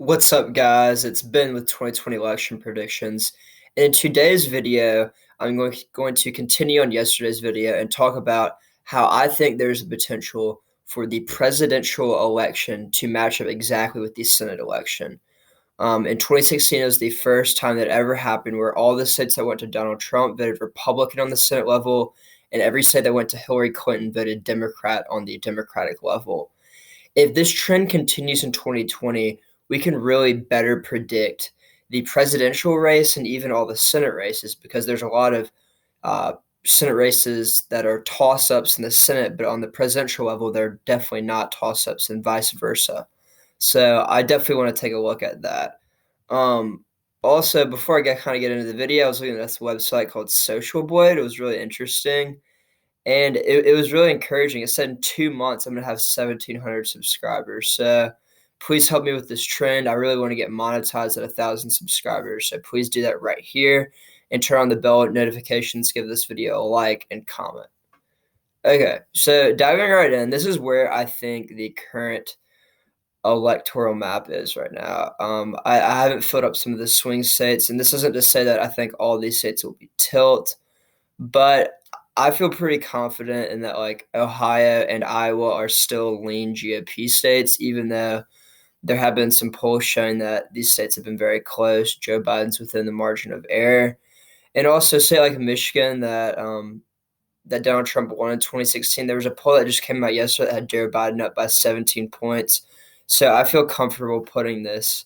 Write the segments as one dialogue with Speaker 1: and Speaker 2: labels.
Speaker 1: What's up, guys? It's Ben with 2020 election predictions. In today's video, I'm going to continue on yesterday's video and talk about how I think there's a potential for the presidential election to match up exactly with the Senate election. In 2016, it was the first time that ever happened where all the states that went to Donald Trump voted Republican on the Senate level, and every state that went to Hillary Clinton voted Democrat on the Democratic level. If this trend continues in 2020, we can really better predict the presidential race and even all the Senate races, because there's a lot of uh, Senate races that are toss-ups in the Senate, but on the presidential level, they're definitely not toss-ups and vice versa. So I definitely want to take a look at that. Um, Also, before I get into the video, I was looking at this website called Social Blade. It was really interesting. And it was really encouraging. It said in 2 months, I'm going to have 1,700 subscribers. So please help me with this trend. I really want to get monetized at 1,000 subscribers. So please do that right here and turn on the bell notifications, give this video a like, and comment. Okay, so diving right in, this is where I think the current electoral map is right now. I haven't filled up some of the swing states, and this isn't to say that I think all these states will be tilt, but I feel pretty confident in that, like, Ohio and Iowa are still lean GOP states, even though there have been some polls showing that these states have been very close. Joe Biden's within the margin of error. And also, say like Michigan, that Donald Trump won in 2016. There was a poll that just came out yesterday that had Joe Biden up by 17 points. So I feel comfortable putting this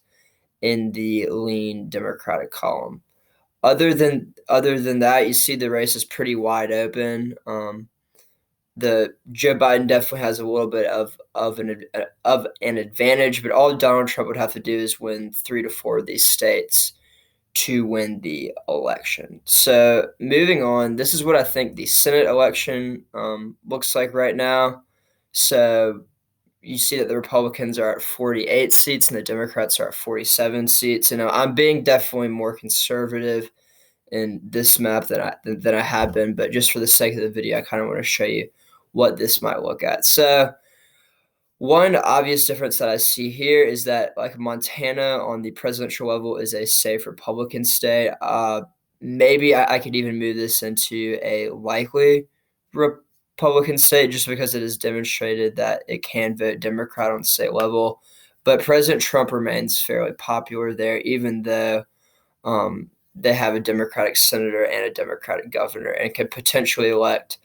Speaker 1: in the lean Democratic column. Other than that, you see the race is pretty wide open. The Joe Biden definitely has a little bit of an advantage, but all Donald Trump would have to do is win 3 to 4 of these states to win the election. So moving on, this is what I think the Senate election looks like right now. So you see that the Republicans are at 48 seats and the Democrats are at 47 seats. I'm being definitely more conservative in this map than I have been, but just for the sake of the video, I kind of want to show you what this might look at. So one obvious difference that I see here is that, like, Montana on the presidential level is a safe Republican state. Maybe I could even move this into a likely Republican state just because it is demonstrated that it can vote Democrat on the state level. But President Trump remains fairly popular there, even though they have a Democratic senator and a Democratic governor, and could potentially elect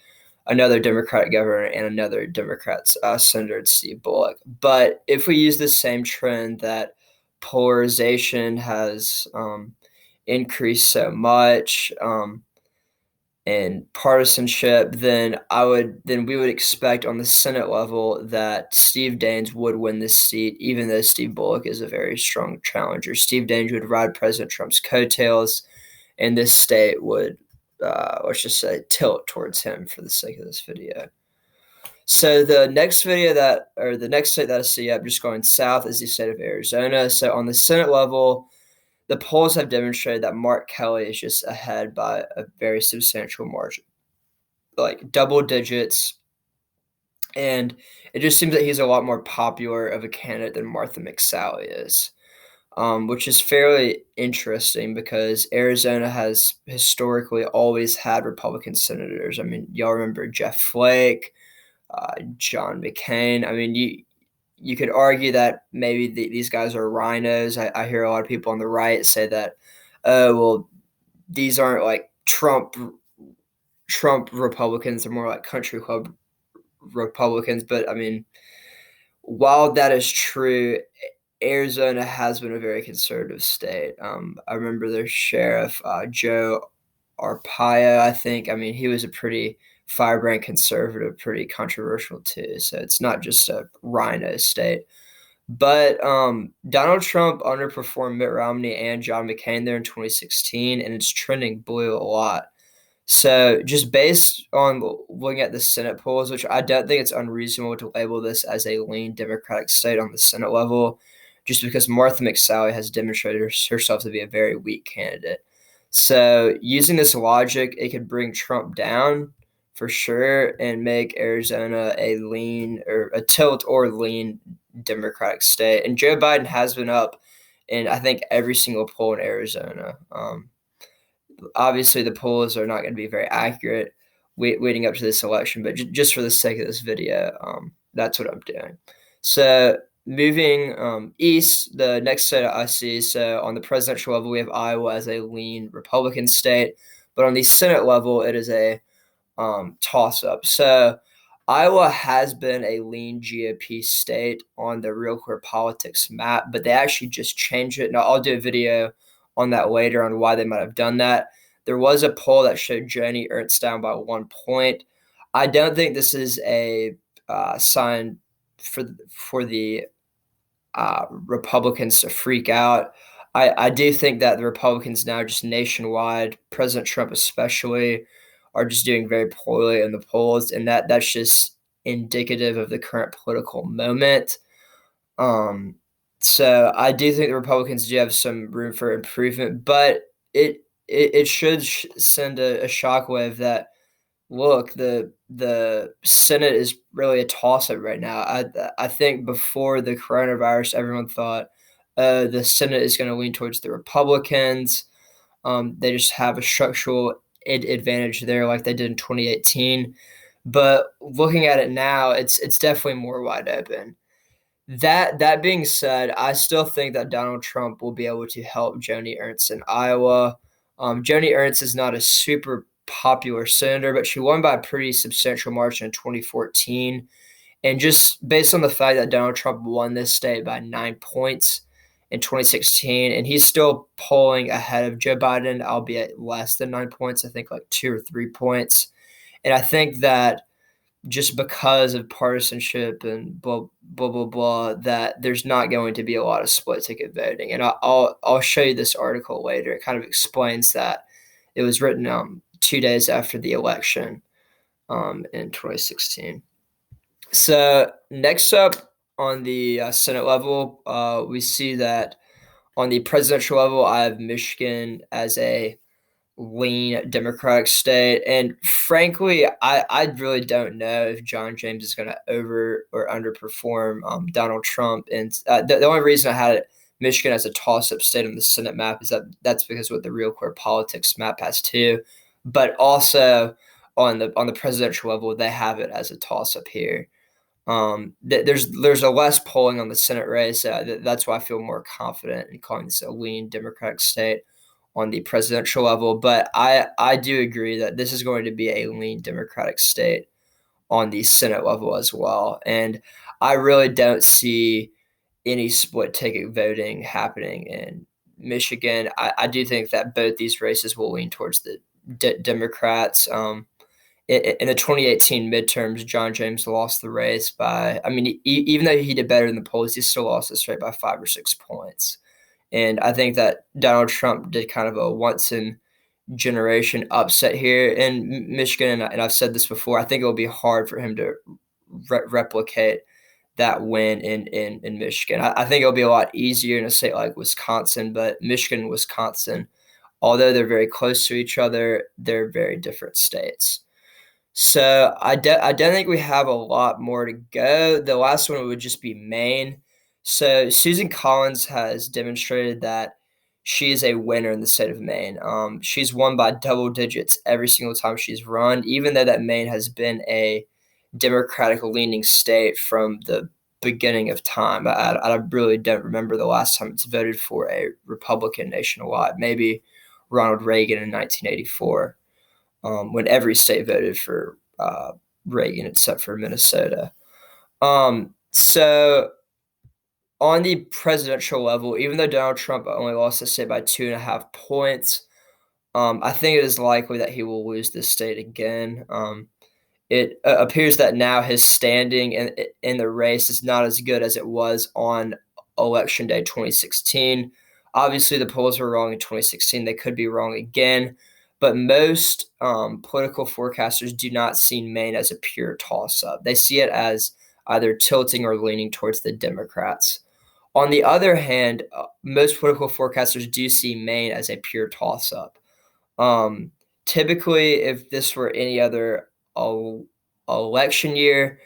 Speaker 1: another Democratic governor and another Democrat senator, Steve Bullock. But if we use the same trend that polarization has increased so much, and partisanship, then we would expect on the Senate level that Steve Daines would win this seat, even though Steve Bullock is a very strong challenger. Steve Daines would ride President Trump's coattails, and this state would, let's just say, tilt towards him for the sake of this video. So the next state that I see up, just going south, is the state of Arizona. So on the Senate level, the polls have demonstrated that Mark Kelly is just ahead by a very substantial margin, like double digits. And it just seems that he's a lot more popular of a candidate than Martha McSally is, which is fairly interesting because Arizona has historically always had Republican senators. I mean, y'all remember Jeff Flake, John McCain. I mean, you could argue that maybe these guys are rhinos. I hear a lot of people on the right say that, oh, well, these aren't like Trump Republicans. They're more like country club Republicans. But I mean, while that is true, Arizona has been a very conservative state. I remember their sheriff, Joe Arpaio, I think. I mean, he was a pretty firebrand conservative, pretty controversial too. So it's not just a rhino state. But Donald Trump underperformed Mitt Romney and John McCain there in 2016, and it's trending blue a lot. So just based on looking at the Senate polls, which I don't think it's unreasonable to label this as a lean Democratic state on the Senate level, just because Martha McSally has demonstrated herself to be a very weak candidate. So using this logic, it could bring Trump down for sure and make Arizona a lean or a tilt or lean Democratic state. And Joe Biden has been up in I think every single poll in Arizona. Obviously, the polls are not going to be very accurate waiting up to this election, but just for the sake of this video, that's what I'm doing. So moving east, the next state I see, so on the presidential level, we have Iowa as a lean Republican state, but on the Senate level, it is a toss-up. So Iowa has been a lean GOP state on the Real Clear Politics map, but they actually just changed it. Now, I'll do a video on that later on why they might have done that. There was a poll that showed Joni Ernst down by 1 point. I don't think this is a sign for the Republicans to freak out. I do think that the Republicans now, just nationwide, President Trump especially, are just doing very poorly in the polls, and that's just indicative of the current political moment. So I do think the Republicans do have some room for improvement, but it should send a shockwave that, look, the Senate is really a toss-up right now. I think before the coronavirus, everyone thought the Senate is going to lean towards the Republicans. They just have a structural advantage there, like they did in 2018. But looking at it now, it's definitely more wide open. That being said, I still think that Donald Trump will be able to help Joni Ernst in Iowa. Joni Ernst is not a super popular senator, but she won by a pretty substantial margin in 2014. And just based on the fact that Donald Trump won this state by 9 points in 2016, and he's still polling ahead of Joe Biden, albeit less than 9 points, I think like 2 or 3 points. And I think that just because of partisanship and blah, blah, blah, blah, that there's not going to be a lot of split ticket voting. And I'll show you this article later. It kind of explains that. It was written 2 days after the election in 2016. So next up on the Senate level, we see that on the presidential level, I have Michigan as a lean Democratic state. And frankly, I really don't know if John James is going to over or underperform Donald Trump. And the only reason I had Michigan as a toss-up state on the Senate map is that's because what the Real Clear Politics map has too. But also on the presidential level, they have it as a toss-up here. There's a less polling on the Senate race. That's why I feel more confident in calling this a lean Democratic state on the presidential level. But I do agree that this is going to be a lean Democratic state on the Senate level as well. And I really don't see any split ticket voting happening in Michigan. I do think that both these races will lean towards the Democrats. In the 2018 midterms, John James lost the race by, even though he did better in the polls, he still lost this race by 5 or 6 points. And I think that Donald Trump did kind of a once-in-generation upset here in Michigan. And I've said this before, I think it will be hard for him to replicate that win in Michigan. I think it'll be a lot easier in a state like Wisconsin, but Michigan and Wisconsin, although they're very close to each other, they're very different states. So I don't think we have a lot more to go. The last one would just be Maine. So Susan Collins has demonstrated that she is a winner in the state of Maine. She's won by double digits every single time she's run, even though that Maine has been a Democratic-leaning state from the beginning of time. I really don't remember the last time it's voted for a Republican nationwide. Maybe Ronald Reagan in 1984. When every state voted for Reagan except for Minnesota. So on the presidential level, even though Donald Trump only lost the state by 2.5 points, I think it is likely that he will lose this state again. It appears that now his standing in the race is not as good as it was on Election Day 2016. Obviously, the polls were wrong in 2016. They could be wrong again. But most political forecasters do not see Maine as a pure toss-up. They see it as either tilting or leaning towards the Democrats. On the other hand, most political forecasters do see Maine as a pure toss-up. Typically, if this were any other election year,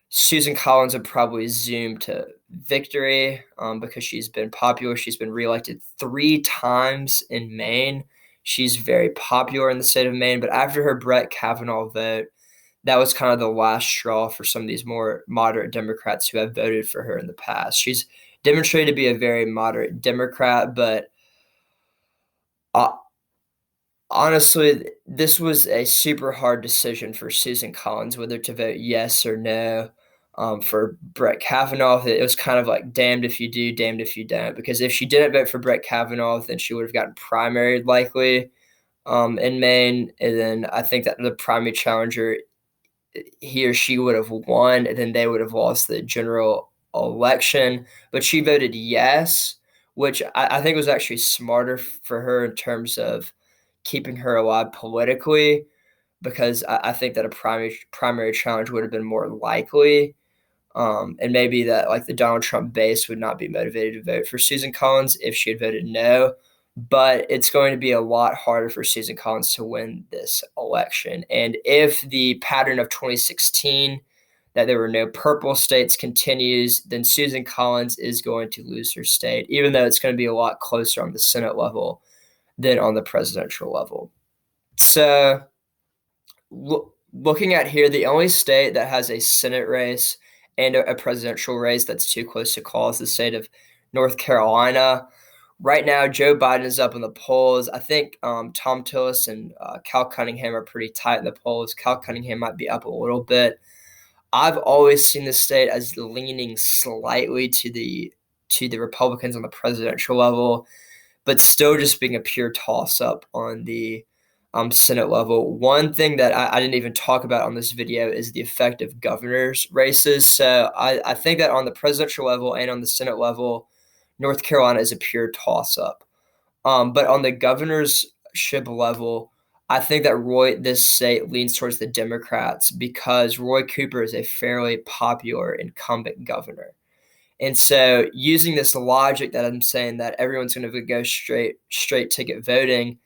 Speaker 1: Susan Collins would probably zoom to victory because she's been popular. She's been reelected 3 times in Maine. She's very popular in the state of Maine. But after her Brett Kavanaugh vote, that was kind of the last straw for some of these more moderate Democrats who have voted for her in the past. She's demonstrated to be a very moderate Democrat, but honestly, this was a super hard decision for Susan Collins, whether to vote yes or no. For Brett Kavanaugh, it was kind of like damned if you do, damned if you don't. Because if she didn't vote for Brett Kavanaugh, then she would have gotten primaried likely in Maine. And then I think that the primary challenger, he or she would have won, and then they would have lost the general election. But she voted yes, which I think was actually smarter for her in terms of keeping her alive politically, because I think that a primary challenge would have been more likely. And maybe that like the Donald Trump base would not be motivated to vote for Susan Collins if she had voted no. But it's going to be a lot harder for Susan Collins to win this election. And if the pattern of 2016, that there were no purple states, continues, then Susan Collins is going to lose her state, even though it's going to be a lot closer on the Senate level than on the presidential level. So looking at here, the only state that has a Senate race and a presidential race that's too close to call is the state of North Carolina. Right now, Joe Biden is up in the polls. I think Tom Tillis and Cal Cunningham are pretty tight in the polls. Cal Cunningham might be up a little bit. I've always seen the state as leaning slightly to the Republicans on the presidential level, but still just being a pure toss-up on the Senate level. One thing that I didn't even talk about on this video is the effect of governor's races. So I think that on the presidential level and on the Senate level, North Carolina is a pure toss-up. But on the governorship level, I think that this state leans towards the Democrats because Roy Cooper is a fairly popular incumbent governor. And so using this logic that I'm saying that everyone's going to go straight ticket voting,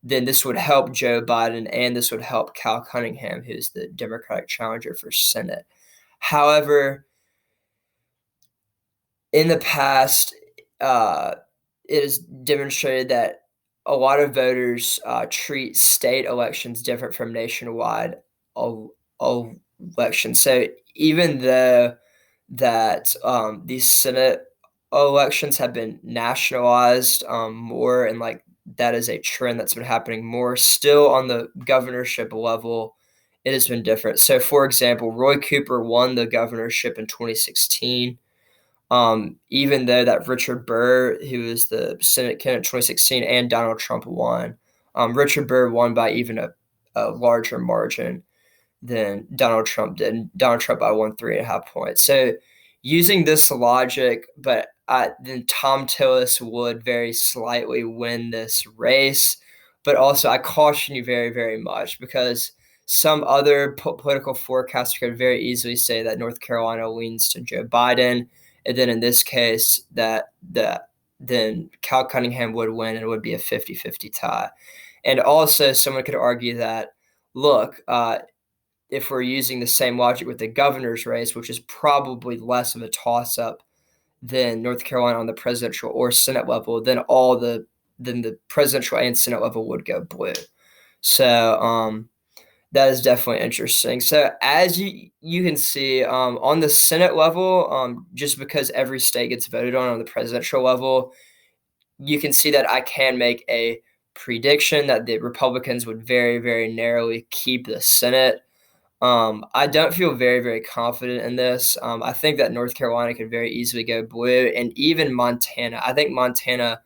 Speaker 1: then this would help Joe Biden and this would help Cal Cunningham, who's the Democratic challenger for Senate. However, in the past, it is demonstrated that a lot of voters treat state elections different from nationwide elections. So even though that these Senate elections have been nationalized more, and like that is a trend that's been happening more, still on the governorship level, it has been different. So, for example, Roy Cooper won the governorship in 2016. Even though that Richard Burr, who was the Senate candidate in 2016, and Donald Trump won. Richard Burr won by even a larger margin than Donald Trump did. Donald Trump by 3.5 points. So using this logic, but then Tom Tillis would very slightly win this race. But also I caution you very, very much because some other political forecasters could very easily say that North Carolina leans to Joe Biden. And then in this case, then Cal Cunningham would win and it would be a 50-50 tie. And also someone could argue that, look, if we're using the same logic with the governor's race, which is probably less of a toss-up than North Carolina on the presidential or Senate level, then the presidential and Senate level would go blue. So that is definitely interesting. So as you can see, on the Senate level, just because every state gets voted on the presidential level, you can see that I can make a prediction that the Republicans would very, very narrowly keep the Senate. I don't feel very, very confident in this. I think that North Carolina could very easily go blue, and even Montana. I think Montana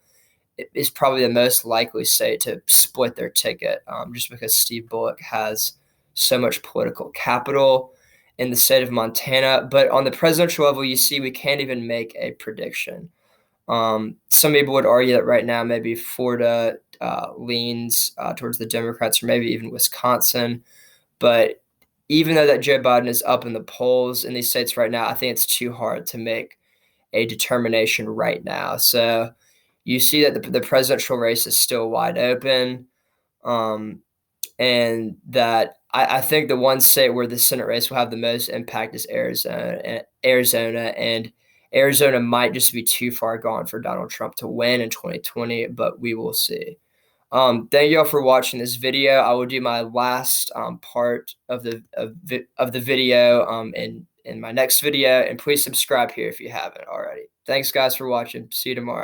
Speaker 1: is probably the most likely state to split their ticket, just because Steve Bullock has so much political capital in the state of Montana. But on the presidential level, you see we can't even make a prediction. Some people would argue that right now maybe Florida leans towards the Democrats, or maybe even Wisconsin. But even though that Joe Biden is up in the polls in these states right now, I think it's too hard to make a determination right now. So you see that the presidential race is still wide open, and that I think the one state where the Senate race will have the most impact is Arizona. And Arizona might just be too far gone for Donald Trump to win in 2020, but we will see. Thank you all for watching this video. I will do my last part of the video in my next video, and please subscribe here if you haven't already. Thanks, guys, for watching. See you tomorrow.